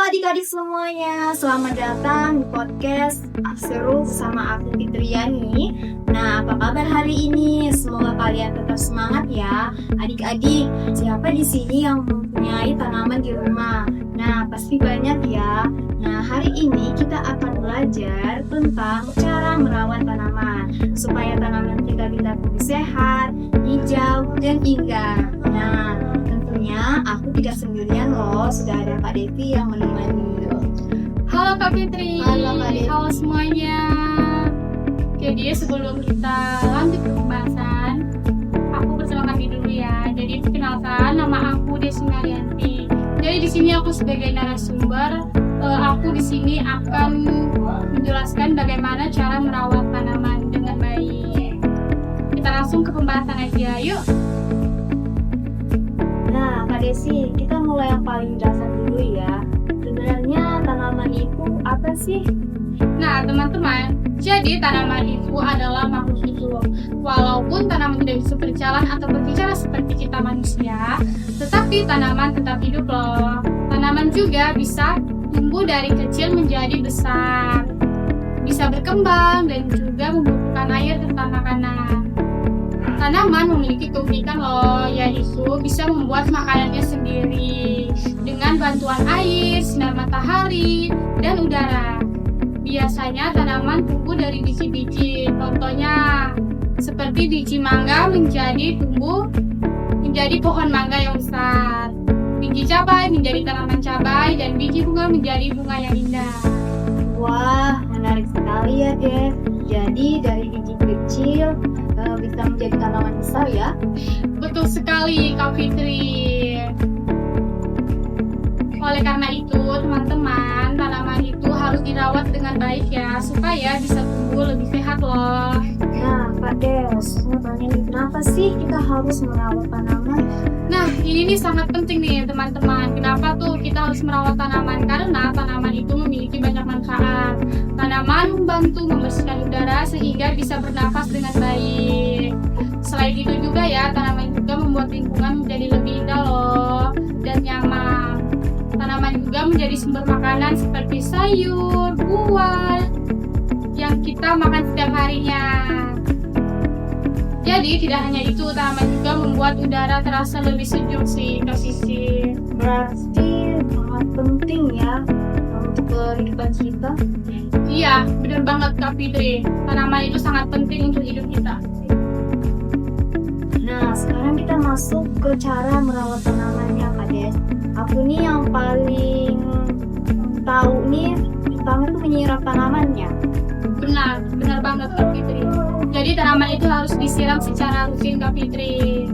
adik-adik semuanya, selamat datang di podcast Seru sama aku Fitriani. Nah, apa kabar hari ini? Semoga kalian tetap semangat ya. Adik-adik, siapa di sini yang mempunyai tanaman di rumah? Nah, pasti banyak ya. Nah, hari ini kita akan belajar tentang cara merawat tanaman supaya tanaman kita bisa tumbuh sehat, hijau, dan indah. Nah, tentunya aku tidak sendirian loh, sudah ada Kak Devi yang menemani. Halo Kak Fitri. Halo Kak Devi. Halo semuanya. Jadi sebelum kita lanjut ke pembahasan, aku bersama Kak Devi dulu ya. Jadi perkenalkan, nama aku Desi Marianti. Jadi di sini aku sebagai narasumber. Aku di sini akan menjelaskan bagaimana cara merawat tanaman dengan baik. Kita langsung ke pembahasan aja, yuk. Nah, Kak Desi, kita mulai yang paling dasar dulu ya. Sebenarnya tanaman itu apa sih? Nah, teman-teman, jadi tanaman itu adalah makhluk hidup. Walaupun tanaman tidak bisa berjalan atau berbicara seperti kita manusia, tetapi tanaman tetap hidup loh. Tanaman juga bisa tumbuh dari kecil menjadi besar, bisa berkembang dan juga membutuhkan air serta makanan. Tanaman memiliki keunikan loh, yaitu bisa membuat makanannya sendiri dengan bantuan air, sinar matahari, dan udara. Biasanya tanaman tumbuh dari biji-biji, contohnya seperti biji mangga tumbuh menjadi pohon mangga yang besar. Biji cabai menjadi tanaman cabai, dan biji bunga menjadi bunga yang indah. Wah, menarik sekali ya, Dev. Jadi dari biji kecil bisa menjadi tanaman besar ya? Betul sekali, Kak Fitri. Oleh karena itu, teman-teman, tanaman itu harus dirawat dengan baik ya, supaya bisa tumbuh lebih sehat loh. Nah, Kak Des, mau tanya nih, kenapa sih kita harus merawat tanaman? Nah, ini nih sangat penting nih, teman-teman. Kenapa tuh kita harus merawat tanaman? Karena tanaman itu memiliki banyak manfaat. Tanaman membantu membersihkan udara sehingga bisa bernafas dengan baik. Selain itu juga ya, tanaman juga membuat lingkungan menjadi lebih indah loh dan nyaman. Tanaman juga menjadi sumber makanan seperti sayur, buah yang kita makan setiap harinya. Jadi tidak hanya itu, tanaman juga membuat udara terasa lebih sejuk sih, Kak Sisi. Berarti sangat penting ya untuk kehidupan kita. Iya, benar banget Kak Fitri. Tanaman itu sangat penting untuk hidup kita. Nah, sekarang kita masuk ke cara merawat tanamannya, Kak Des. Aku nih yang paling tahu nih, pertama tuh menyiram tanamannya. Benar banget Kak Fitri. Jadi tanaman itu harus disiram secara rutin Kak Fitri.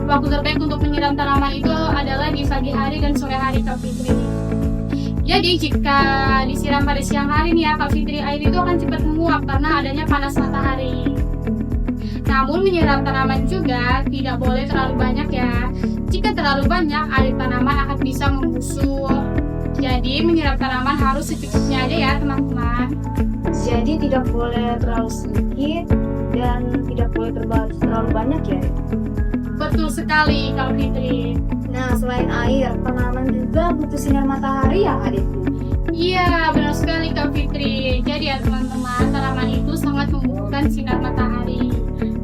Waktu terbaik untuk menyiram tanaman itu adalah di pagi hari dan sore hari Kak Fitri. Jadi jika disiram pada siang hari nih ya Kak Fitri, air itu akan cepat menguap karena adanya panas matahari. Namun menyiram tanaman juga tidak boleh terlalu banyak ya. Jika terlalu banyak, air tanaman akan bisa membusuk. Jadi menyiram tanaman harus secukupnya aja ya teman-teman. Jadi tidak boleh terlalu sedikit dan tidak boleh terlalu banyak ya. Betul sekali Kak Fitri. Nah, selain air, tanaman juga butuh sinar matahari ya, Kak Devi? Iya, benar sekali Kak Fitri. Jadi ya teman-teman, tanaman itu sangat membutuhkan sinar matahari.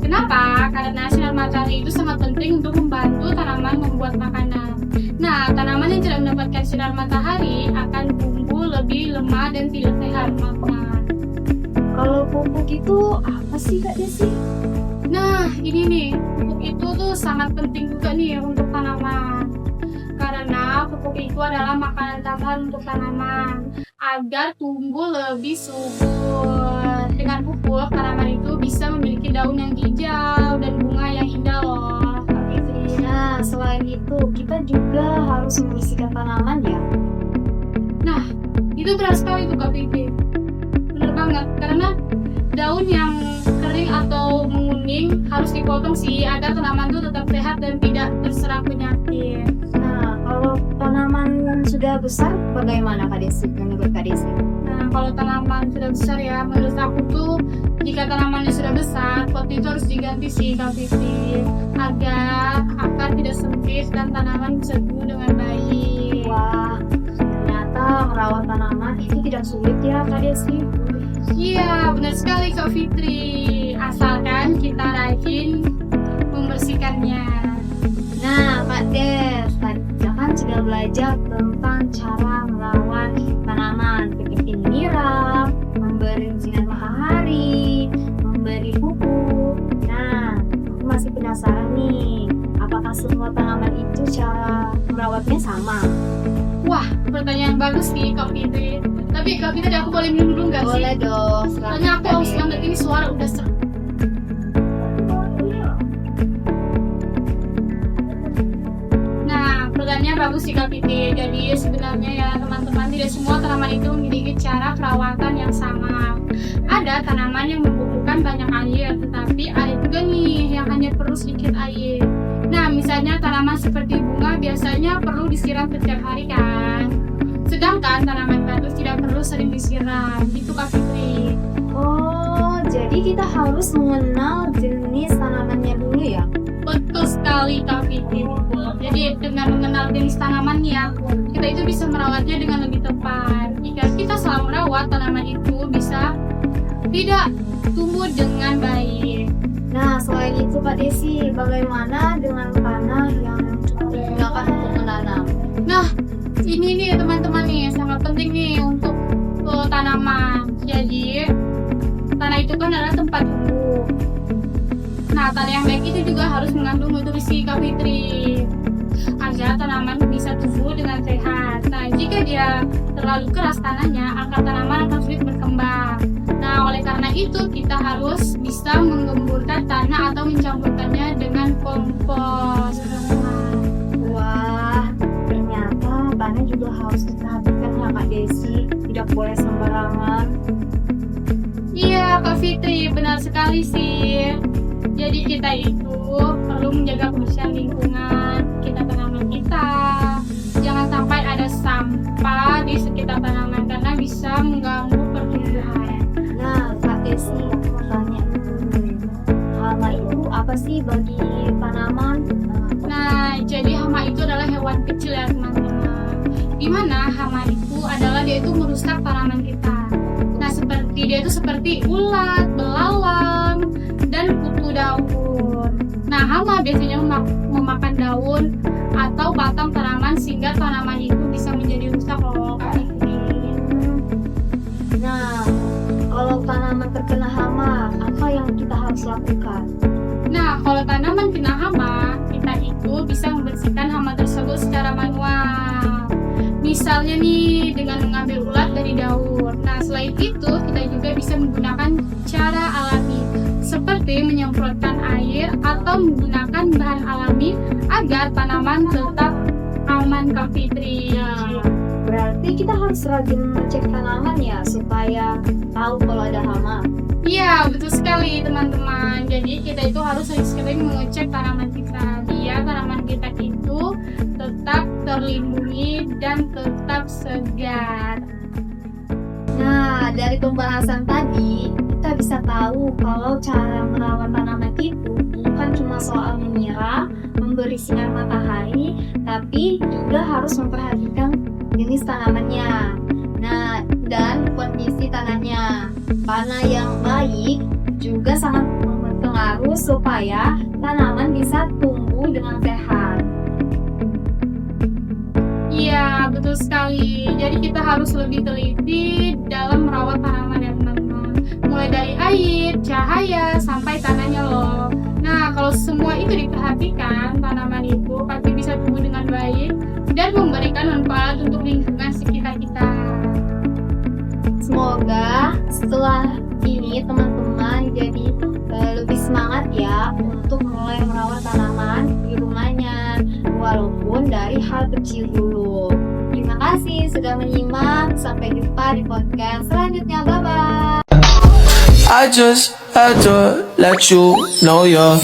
Kenapa? Karena sinar matahari itu sangat penting untuk membantu tanaman membuat makanan. Nah, tanaman yang tidak mendapatkan sinar matahari akan tumbuh lebih lemah dan tidak sehat, teman-teman. Kalau pupuk itu apa sih, Kak Desi? Nah, ini nih, pupuk itu tuh sangat penting juga nih untuk tanaman. Karena pupuk itu adalah makanan tambahan untuk tanaman agar tumbuh lebih subur. Dengan pupuk, tanaman itu bisa memiliki daun yang hijau dan bunga yang indah loh. Nah, selain itu, kita juga harus membersihkan tanaman ya? Nah, itu benar sekali tuh Kak Vivi. Benar banget, karena daun yang kering atau menguning harus dipotong sih agar tanaman itu tetap sehat dan tidak terserang penyakit. Nah, kalau tanaman sudah besar, bagaimana Kak Desi? Menurut Kak Desi? Nah, kalau tanaman sudah besar ya, menurut aku tuh jika tanamannya sudah besar, pot itu harus diganti sih Kak Vivi, agar akar tidak sempit dan tanaman bisa tumbuh dengan baik. Wah, ternyata cara merawat tanaman itu tidak sulit ya Kak Desi? Iya, benar sekali Kak Fitri. Asalkan kita rajin membersihkannya. Nah Kak Des, tadi kita kan sudah belajar tentang cara merawat tanaman seperti menyiram, memberi sinar matahari, memberi pupuk. Nah, aku masih penasaran nih, apakah semua tanaman itu cara merawatnya sama? Wah, pertanyaan bagus nih Kak Fitri. Tapi Kak Fitri, aku boleh minum dulu nggak sih? Boleh dong. Soalnya aku haus banget, ini suara udah serak. Nah, pertanyaannya bagus sih Kak Fitri. Jadi sebenarnya ya teman-teman, tidak semua tanaman itu memiliki cara perawatan yang sama. Ada tanaman yang membutuhkan banyak air, tetapi ada juga nih yang hanya perlu sedikit air. Nah, misalnya tanaman seperti bunga biasanya perlu disiram setiap hari kan. Sedangkan tanaman kaktus tidak perlu sering disiram. Gitu Kak Fitri. Oh, jadi kita harus mengenal jenis tanamannya dulu ya? Betul sekali Kak Fitri. Jadi dengan mengenal jenis tanamannya, kita itu bisa merawatnya dengan lebih tepat. Jika kita salah merawat, tanaman itu bisa tidak tumbuh dengan baik. Nah, selain itu Kak Desi, bagaimana dengan tanah yang cukup digunakan untuk menanam? Nah, ini nih teman-teman nih sangat penting nih untuk tanaman. Jadi tanah itu kan adalah tempat tumbuh. Nah, tanah yang baik itu juga harus mengandung nutrisi Kak Fitri agar tanaman bisa tumbuh dengan sehat. Nah, jika dia terlalu keras tanahnya, akar tanaman akan sulit berkembang. Nah, oleh karena itu kita harus bisa menggemburkan tanah atau mencampurkannya dengan kompos. Wah, ternyata tanah juga harus diperhatikan ya Kak Desi, tidak boleh sembarangan. Iya Kak Fitri, benar sekali sih. Jadi kita itu perlu menjaga kebersihan lingkungan kita tanaman kita. Jangan sampai ada sampah di sekitar tanaman karena bisa mengganggu pertumbuhan. Nah, Kak Desi, aku mau tanya nih, hama itu apa sih bagi tanaman? Nah, jadi hama itu adalah hewan kecil ya teman-teman. Dimana hama itu adalah dia itu merusak tanaman kita. Nah, dia itu seperti ulat, belalang, dan kutu daun. Nah, hama biasanya memakan daun atau batang tanaman sehingga tanaman itu bisa menjadi rusak loh. Nah, kalau tanaman terkena hama, apa yang kita harus lakukan? Nah, kalau tanaman kena hama, kita itu bisa membersihkan hama tersebut secara manual. Misalnya nih, dengan mengambil ulat dari daun. Nah, selain itu, kita juga bisa menggunakan cara alami, seperti menyemprotkan air atau menggunakan bahan alami agar tanaman tetap aman Kak Fitri. Berarti kita harus rajin mengecek tanaman ya, supaya tahu kalau ada hama. Iya, betul sekali teman-teman. Jadi kita itu harus sering-sering mengecek tanaman kita biar tanaman kita itu tetap terlindungi dan tetap segar. Nah, dari pembahasan tadi, kita bisa tahu kalau cara merawat tanaman itu bukan cuma soal menyiram, memberi sinar matahari, tapi juga harus memperhatikan jenis tanamannya. Nah, dan kondisi tanahnya. Tanah yang baik juga sangat berpengaruh supaya tanaman bisa tumbuh dengan sehat. Iya, betul sekali. Jadi kita harus lebih teliti dalam merawat tanaman ya teman-teman. Mulai dari air, cahaya, sampai tanahnya loh. Nah, kalau semua itu diperhatikan, tanaman itu pasti bisa tumbuh dengan baik dan memberikan manfaat untuk lingkungan sekitar kita. Semoga setelah ini teman-teman jadi lebih semangat ya untuk mulai merawat tanaman di rumahnya, walaupun dari hal kecil dulu. Terima kasih sudah menyimak. Sampai jumpa di podcast selanjutnya. Bye-bye. I just had to let you know you're